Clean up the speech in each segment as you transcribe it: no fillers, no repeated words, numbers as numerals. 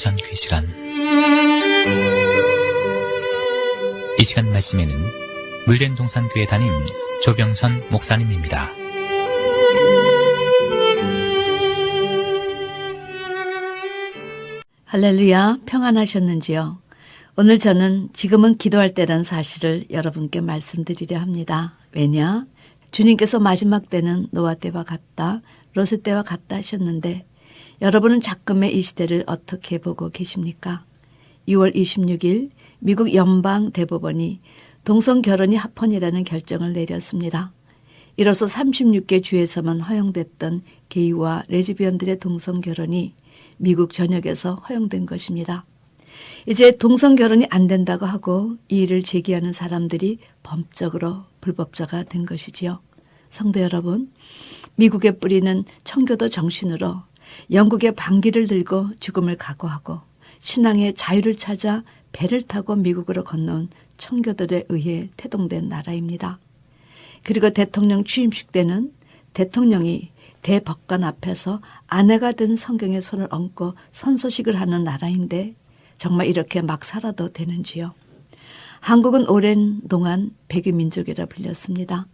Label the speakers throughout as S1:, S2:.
S1: 동산교회 시간. 이 시간 말씀에는 물된 동산교회 담임 조병선 목사님입니다.
S2: 할렐루야, 평안하셨는지요? 오늘 저는 지금은 기도할 때란 사실을 여러분께 말씀드리려 합니다. 왜냐? 주님께서 마지막 때는 노아 때와 같다, 롯의 때와 같다 하셨는데 여러분은 작금의 이 시대를 어떻게 보고 계십니까? 2월 26일 미국 연방대법원이 동성결혼이 합헌이라는 결정을 내렸습니다. 이로써 36개 주에서만 허용됐던 게이와 레즈비언들의 동성결혼이 미국 전역에서 허용된 것입니다. 이제 동성결혼이 안 된다고 하고 이 일을 제기하는 사람들이 법적으로 불법자가 된 것이지요. 성도 여러분, 미국의 뿌리는 청교도 정신으로 영국의 방귀를 들고 죽음을 각오하고 신앙의 자유를 찾아 배를 타고 미국으로 건너온 청교도들에 의해 태동된 나라입니다. 그리고 대통령 취임식 때는 대통령이 대법관 앞에서 아내가 된 성경의 손을 얹고 선서식을 하는 나라인데 정말 이렇게 막 살아도 되는지요? 한국은 오랜 동안 백유민족이라 불렸습니다.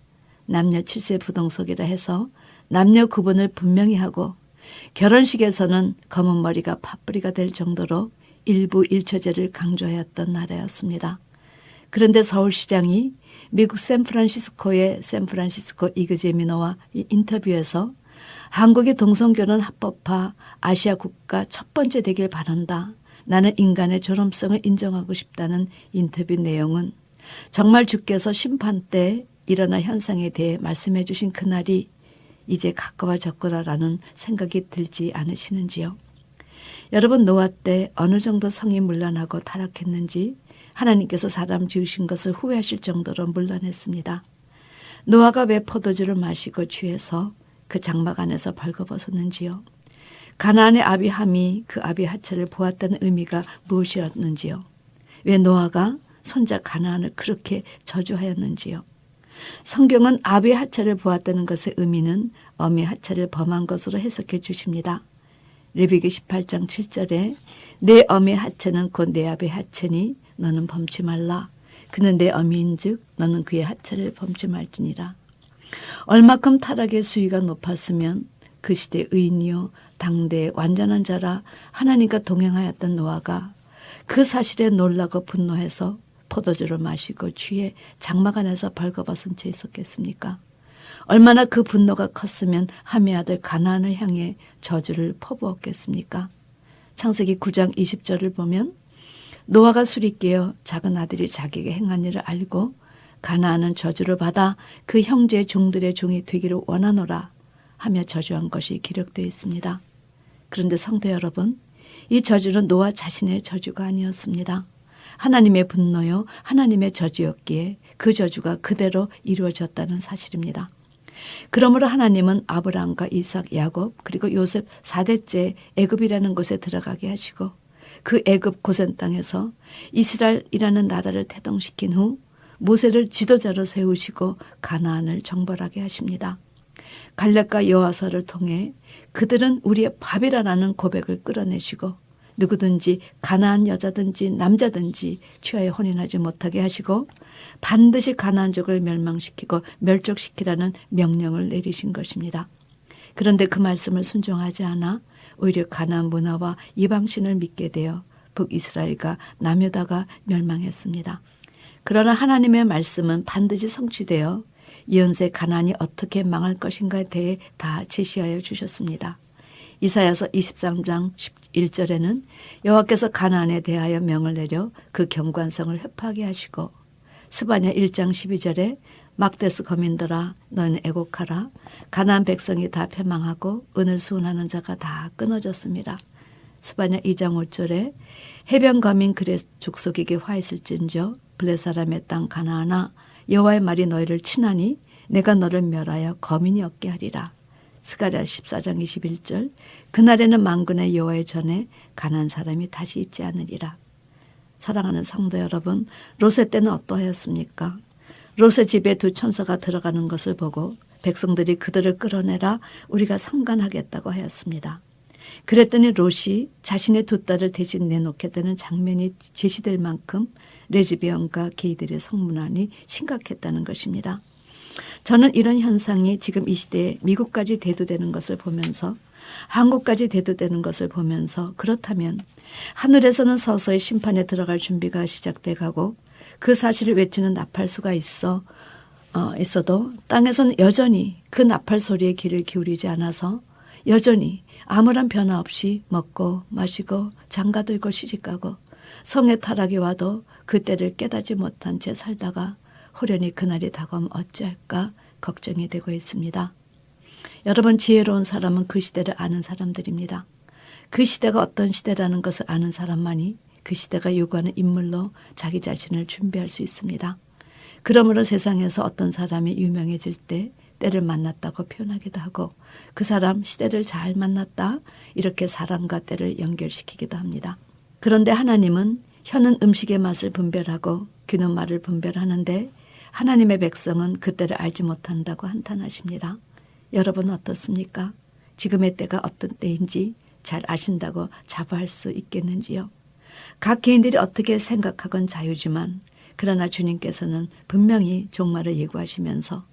S2: 남녀 7세 부동석이라 해서 남녀 구분을 분명히 하고 결혼식에서는 검은 머리가 팥뿌리가 될 정도로 일부 일처제를 강조하였던 나라였습니다. 그런데 서울시장이 미국 샌프란시스코의 샌프란시스코 이그제미너와 인터뷰에서 한국이 동성결혼 합법화 아시아 국가 첫 번째 되길 바란다. 나는 인간의 존엄성을 인정하고 싶다는 인터뷰 내용은 정말 주께서 심판 때 일어날 현상에 대해 말씀해 주신 그날이 이제 가까워졌구나라는 생각이 들지 않으시는지요? 여러분, 노아 때 어느 정도 성이 문란하고 타락했는지 하나님께서 사람 지으신 것을 후회하실 정도로 문란했습니다. 노아가 왜 포도주를 마시고 취해서 그 장막 안에서 벌거벗었는지요? 가나안의 아비 함이 그 아비 하체를 보았다는 의미가 무엇이었는지요? 왜 노아가 손자 가나안을 그렇게 저주하였는지요? 성경은 아비 하체를 보았다는 것의 의미는 어미 하체를 범한 것으로 해석해 주십니다. 레위기 18장 7절에 내 어미 하체는 곧 내 아비 하체니 너는 범치 말라. 그는 내 어미인즉 너는 그의 하체를 범치 말지니라. 얼마큼 타락의 수위가 높았으면 그 시대 의인이요 당대의 완전한 자라 하나님과 동행하였던 노아가 그 사실에 놀라고 분노해서 포도주를 마시고 취해 장막 안에서 벌거벗은 채 있었겠습니까? 얼마나 그 분노가 컸으면 함의 아들 가나안을 향해 저주를 퍼부었겠습니까? 창세기 9장 20절을 보면 노아가 술이 깨어 작은 아들이 자기에게 행한 일을 알고 가나안은 저주를 받아 그 형제의 종들의 종이 되기를 원하노라 하며 저주한 것이 기록되어 있습니다. 그런데 성도 여러분, 이 저주는 노아 자신의 저주가 아니었습니다. 하나님의 분노요 하나님의 저주였기에 그 저주가 그대로 이루어졌다는 사실입니다. 그러므로 하나님은 아브라함과 이삭, 야곱 그리고 요셉 4대째 애굽이라는 곳에 들어가게 하시고 그 애굽 고센 땅에서 이스라엘이라는 나라를 태동시킨 후 모세를 지도자로 세우시고 가나안을 정벌하게 하십니다. 갈렙과 여호와서를 통해 그들은 우리의 밥이라는 고백을 끌어내시고 누구든지 가나안 여자든지 남자든지 취하여 혼인하지 못하게 하시고 반드시 가나안족을 멸망시키고 멸족시키라는 명령을 내리신 것입니다. 그런데 그 말씀을 순종하지 않아 오히려 가나안 문화와 이방신을 믿게 되어 북이스라엘과 남유다가 멸망했습니다. 그러나 하나님의 말씀은 반드시 성취되어 이언세 가나안이 어떻게 망할 것인가에 대해 다 제시하여 주셨습니다. 이사야서 23장 11절에는 여호와께서 가나안에 대하여 명을 내려 그 경관성을 회파하게 하시고 스바냐 1장 12절에 막데스 거민들아 너는 애곡하라. 가나안 백성이 다 패망하고 은을 수운하는 자가 다 끊어졌습니다. 스바냐 2장 5절에 해변 거민 그레 족속에게 화했을진저 블레 사람의 땅 가나안아 여호와의 말이 너희를 치나니 내가 너를 멸하여 거민이 없게 하리라. 스가랴 14장 21절 그날에는 만군의 여호와의 전에 가난한 사람이 다시 있지 않으리라. 사랑하는 성도 여러분, 롯의 때는 어떠하였습니까? 롯의 집에 두 천사가 들어가는 것을 보고 백성들이 그들을 끌어내라 우리가 상관하겠다고 하였습니다. 그랬더니 롯이 자신의 두 딸을 대신 내놓겠다는 장면이 제시될 만큼 레즈비언과 게이들의 성문안이 심각했다는 것입니다. 저는 이런 현상이 지금 이 시대에 미국까지 대두되는 것을 보면서 한국까지 대두되는 것을 보면서 그렇다면 하늘에서는 서서히 심판에 들어갈 준비가 시작돼 가고 그 사실을 외치는 나팔수가 있어도 땅에서는 여전히 그 나팔 소리에 귀를 기울이지 않아서 여전히 아무런 변화 없이 먹고 마시고 장가들고 시집가고 성에 타락이 와도 그 때를 깨닫지 못한 채 살다가 호련히 그날이 다가오면 어찌할까 걱정이 되고 있습니다. 여러분, 지혜로운 사람은 그 시대를 아는 사람들입니다. 그 시대가 어떤 시대라는 것을 아는 사람만이 그 시대가 요구하는 인물로 자기 자신을 준비할 수 있습니다. 그러므로 세상에서 어떤 사람이 유명해질 때 때를 만났다고 표현하기도 하고 그 사람 시대를 잘 만났다 이렇게 사람과 때를 연결시키기도 합니다. 그런데 하나님은 혀는 음식의 맛을 분별하고 귀는 말을 분별하는데 하나님의 백성은 그 때를 알지 못한다고 한탄하십니다. 여러분은 어떻습니까? 지금의 때가 어떤 때인지 잘 아신다고 자부할 수 있겠는지요? 각 개인들이 어떻게 생각하건 자유지만 그러나 주님께서는 분명히 종말을 예고하시면서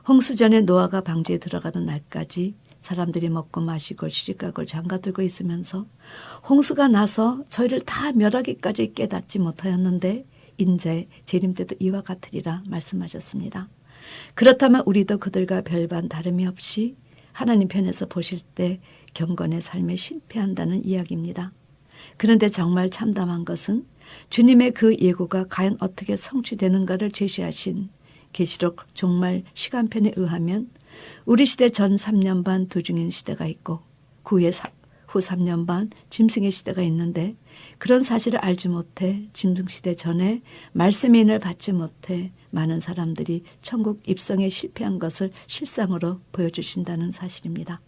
S2: 홍수전에 노아가 방주에 들어가는 날까지 사람들이 먹고 마시고 시집가고 장가들고 있으면서 홍수가 나서 저희를 다 멸하기까지 깨닫지 못하였는데 인자의 재림 때도 이와 같으리라 말씀하셨습니다. 그렇다면 우리도 그들과 별반 다름이 없이 하나님 편에서 보실 때 경건의 삶에 실패한다는 이야기입니다. 그런데 정말 참담한 것은 주님의 그 예고가 과연 어떻게 성취되는가를 제시하신 계시록 종말 시간편에 의하면 우리 시대 전 3년 반 도중인 시대가 있고 후 3년 반 짐승의 시대가 있는데 그런 사실을 알지 못해 짐승시대 전에 말씀의 인을 받지 못해 많은 사람들이 천국 입성에 실패한 것을 실상으로 보여주신다는 사실입니다.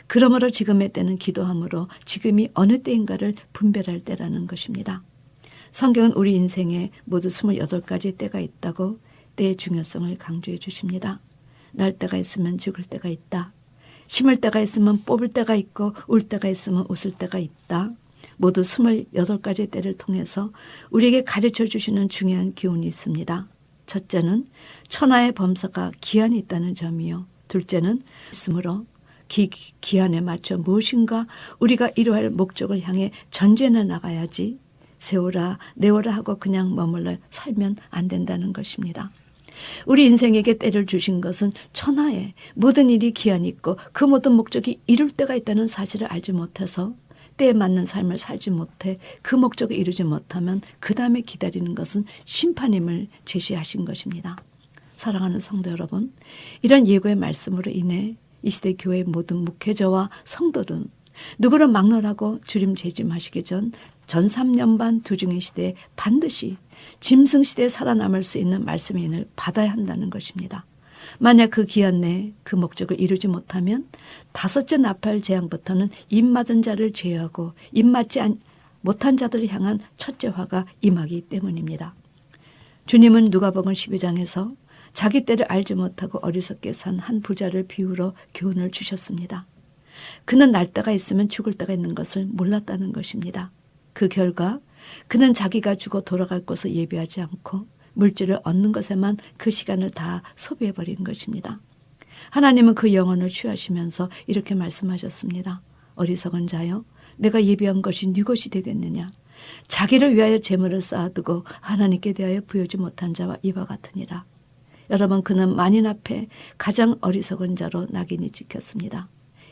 S2: 그러므로 지금의 때는 기도함으로 지금이 어느 때인가를 분별할 때라는 것입니다. 성경은 우리 인생에 모두 28가지 때가 있다고 때의 중요성을 강조해 주십니다. 날 때가 있으면 죽을 때가 있다. 심을 때가 있으면 뽑을 때가 있고 울 때가 있으면 웃을 때가 있다. 모두 28가지 때를 통해서 우리에게 가르쳐 주시는 중요한 교훈이 있습니다. 첫째는 천하의 범사가 기한이 있다는 점이요. 둘째는 있으므로 기한에 맞춰 무엇인가 우리가 이루어야 할 목적을 향해 전진해 나가야지 세워라 내워라 하고 그냥 머물러 살면 안 된다는 것입니다. 우리 인생에게 때를 주신 것은 천하에 모든 일이 기한이 있고 그 모든 목적이 이룰 때가 있다는 사실을 알지 못해서 때에 맞는 삶을 살지 못해 그 목적을 이루지 못하면 그 다음에 기다리는 것은 심판임을 제시하신 것입니다. 사랑하는 성도 여러분, 이런 예고의 말씀으로 인해 이 시대 교회의 모든 목회자와 성도는 누구를 막론하고 주님 재림하시기 전 3년 반 도중의 시대에 반드시 짐승 시대에 살아남을 수 있는 말씀의 인을 받아야 한다는 것입니다. 만약 그 기한 내에 그 목적을 이루지 못하면 5째 나팔 재앙부터는 입맞은 자를 제외하고 입맞지 못한 자들을 향한 첫째 화가 임하기 때문입니다. 주님은 누가복음 12장에서 자기 때를 알지 못하고 어리석게 산 한 부자를 비유로 교훈을 주셨습니다. 그는 날 때가 있으면 죽을 때가 있는 것을 몰랐다는 것입니다. 그 결과 그는 자기가 죽어 돌아갈 곳을 예비하지 않고 물질을 얻는 것에만 그 시간을 다 소비해버린 것입니다. 하나님은 그 영혼을 취하시면서 이렇게 말씀하셨습니다. 어리석은 자여, 내가 예비한 것이 네 것이 되겠느냐. 자기를 위하여 재물을 쌓아두고 하나님께 대하여 부여지 못한 자와 이와 같으니라. 여러분, 그는 만인 앞에 가장 어리석은 자로 낙인이 찍혔습니다.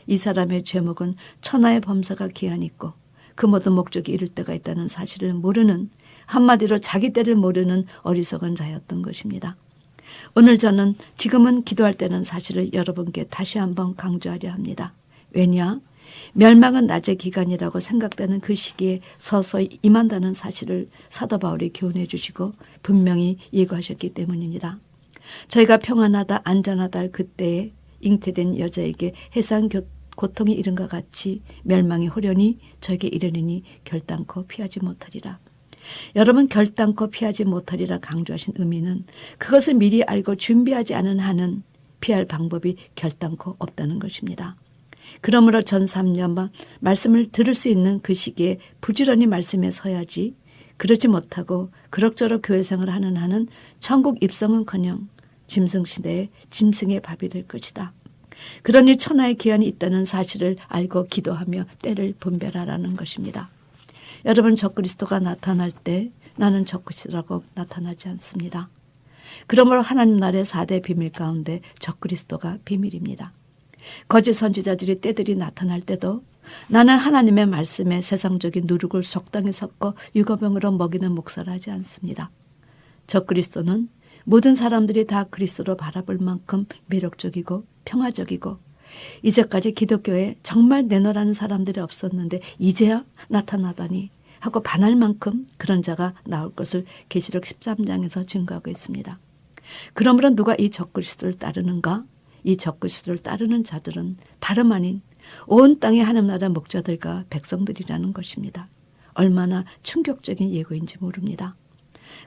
S2: 이 사람의 죄목은 천하의 범사가 기한이 있고 그 모든 목적이 이룰 때가 있다는 사실을 모르는, 한마디로 자기 때를 모르는 어리석은 자였던 것입니다. 오늘 저는 지금은 기도할 때는 사실을 여러분께 다시 한번 강조하려 합니다. 왜냐? 멸망은 낮의 기간이라고 생각되는 그 시기에 서서히 임한다는 사실을 사도 바울이 교훈해 주시고 분명히 예고하셨기 때문입니다. 저희가 평안하다 안전하다 할 그때에 잉태된 여자에게 해산 고통이 이른 것 같이 멸망이 호련히 저에게 이르느니 결단코 피하지 못하리라. 여러분, 결단코 피하지 못하리라 강조하신 의미는 그것을 미리 알고 준비하지 않은 한은 피할 방법이 결단코 없다는 것입니다. 그러므로 전 3년만 말씀을 들을 수 있는 그 시기에 부지런히 말씀에 서야지 그러지 못하고 그럭저럭 교회 생활을 하는 한은 천국 입성은커녕 짐승시대에 짐승의 밥이 될 것이다. 그러니 천하의 기한이 있다는 사실을 알고 기도하며 때를 분별하라는 것입니다. 여러분, 적그리스도가 나타날 때 나는 적그리스도라고 나타나지 않습니다. 그러므로 하나님 나라의 4대 비밀 가운데 적그리스도가 비밀입니다. 거짓 선지자들이 때들이 나타날 때도 나는 하나님의 말씀에 세상적인 누룩을 적당히 섞어 유거병으로 먹이는 목사를 하지 않습니다. 적그리스도는 모든 사람들이 다 그리스도로 바라볼 만큼 매력적이고 평화적이고 이제까지 기독교에 정말 내노라는 사람들이 없었는데 이제야 나타나다니 하고 반할 만큼 그런 자가 나올 것을 계시록 13장에서 증거하고 있습니다. 그러므로 누가 이 적그리스도를 따르는가? 이 적그리스도를 따르는 자들은 다름 아닌 온 땅의 하나님 나라 목자들과 백성들이라는 것입니다. 얼마나 충격적인 예고인지 모릅니다.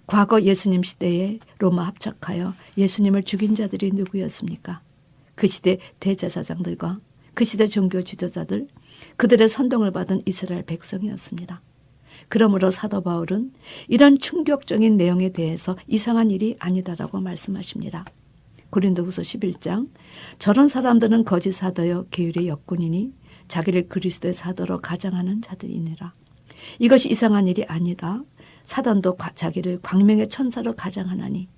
S2: 과거 예수님 시대에 로마 합작하여 예수님을 죽인 자들이 누구였습니까? 그 시대 대제사장들과 그 시대 종교 지도자들, 그들의 선동을 받은 이스라엘 백성이었습니다. 그러므로 사도 바울은 이런 충격적인 내용에 대해서 이상한 일이 아니다라고 말씀하십니다. 고린도후서 11장, 저런 사람들은 거짓 사도여 계율의 역군이니 자기를 그리스도의 사도로 가장하는 자들이니라. 이것이 이상한 일이 아니다. 사단도 자기를 광명의 천사로 가장하나니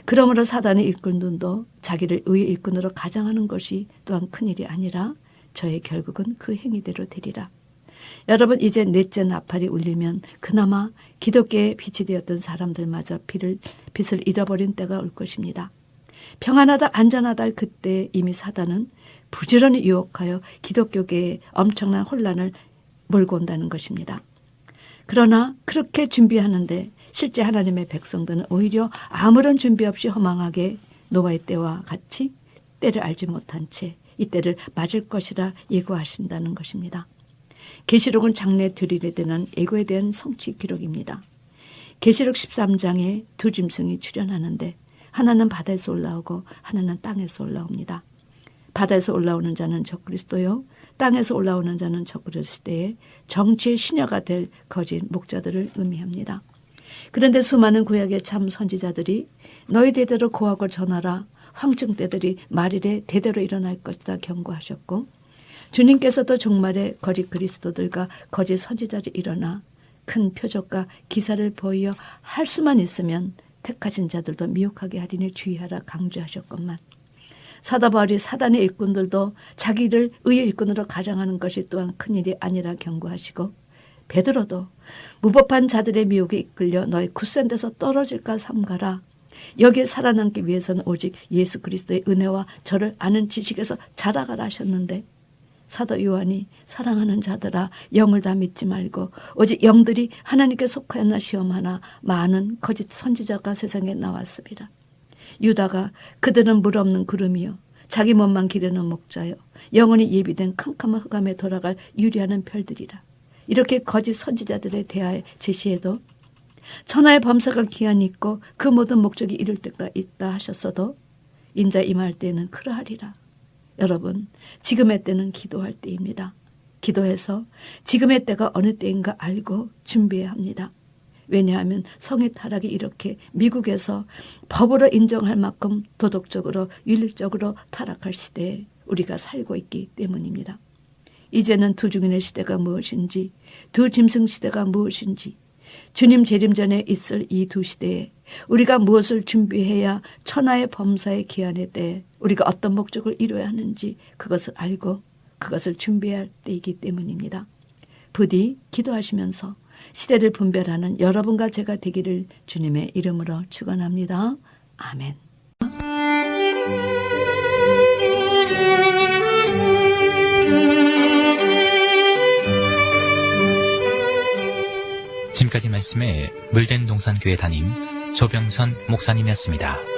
S2: 그러므로 사단의 일꾼들도 자기를 의의 일꾼으로 가장하는 것이 또한 큰일이 아니라 저의 결국은 그 행위대로 되리라. 여러분, 이제 넷째 나팔이 울리면 그나마 기독교의 빛이 되었던 사람들마저 빛을 잃어버린 때가 올 것입니다. 평안하다 안전하다 할 그때 이미 사단은 부지런히 유혹하여 기독교계에 엄청난 혼란을 몰고 온다는 것입니다. 그러나 그렇게 준비하는데 실제 하나님의 백성들은 오히려 아무런 준비 없이 허망하게 노아의 때와 같이 때를 알지 못한 채 이 때를 맞을 것이라 예고하신다는 것입니다. 계시록은 장래 들일에 대한 예고에 대한 성취 기록입니다. 계시록 13장에 두 짐승이 출현하는데 하나는 바다에서 올라오고 하나는 땅에서 올라옵니다. 바다에서 올라오는 자는 적그리스도요, 땅에서 올라오는 자는 적그리스도의 정치의 시녀가 될 거짓 목자들을 의미합니다. 그런데 수많은 구약의 참 선지자들이 너희 대대로 고하고 전하라, 황증 때들이 말일에 대대로 일어날 것이다 경고하셨고, 주님께서도 종말에 거짓 그리스도들과 거짓 선지자들이 일어나 큰 표적과 기사를 보이어 할 수만 있으면 택하신 자들도 미혹하게 하리니 주의하라 강조하셨건만, 사도 바울이 사단의 일꾼들도 자기를 의의 일꾼으로 가장하는 것이 또한 큰일이 아니라 경고하시고, 베드로도 무법한 자들의 미혹에 이끌려 너희 굳센 데서 떨어질까 삼가라. 여기에 살아남기 위해서는 오직 예수 그리스도의 은혜와 저를 아는 지식에서 자라가라 하셨는데, 사도 요한이 사랑하는 자들아 영을 다 믿지 말고 오직 영들이 하나님께 속하였나 시험하나 많은 거짓 선지자가 세상에 나왔습니다. 유다가 그들은 물 없는 구름이요 자기 몸만 기르는 목자요 영원히 예비된 캄캄한 흑암에 돌아갈 유리하는 별들이라. 이렇게 거짓 선지자들에 대하여 제시해도 천하의 범사가 기한이 있고 그 모든 목적이 이룰 때가 있다 하셨어도 인자 임할 때는 그러하리라. 여러분, 지금의 때는 기도할 때입니다. 기도해서 지금의 때가 어느 때인가 알고 준비해야 합니다. 왜냐하면 성의 타락이 이렇게 미국에서 법으로 인정할 만큼 도덕적으로 윤리적으로 타락할 시대에 우리가 살고 있기 때문입니다. 이제는 두 증인의 시대가 무엇인지, 두 짐승 시대가 무엇인지, 주님 재림 전에 있을 이 두 시대에 우리가 무엇을 준비해야 천하의 범사의 기한에 대해 우리가 어떤 목적을 이루어야 하는지 그것을 알고 그것을 준비해야 할 때이기 때문입니다. 부디 기도하시면서 시대를 분별하는 여러분과 제가 되기를 주님의 이름으로 축원합니다. 아멘.
S1: 지금까지 말씀에 물된 동산교회 담임 조병선 목사님이었습니다.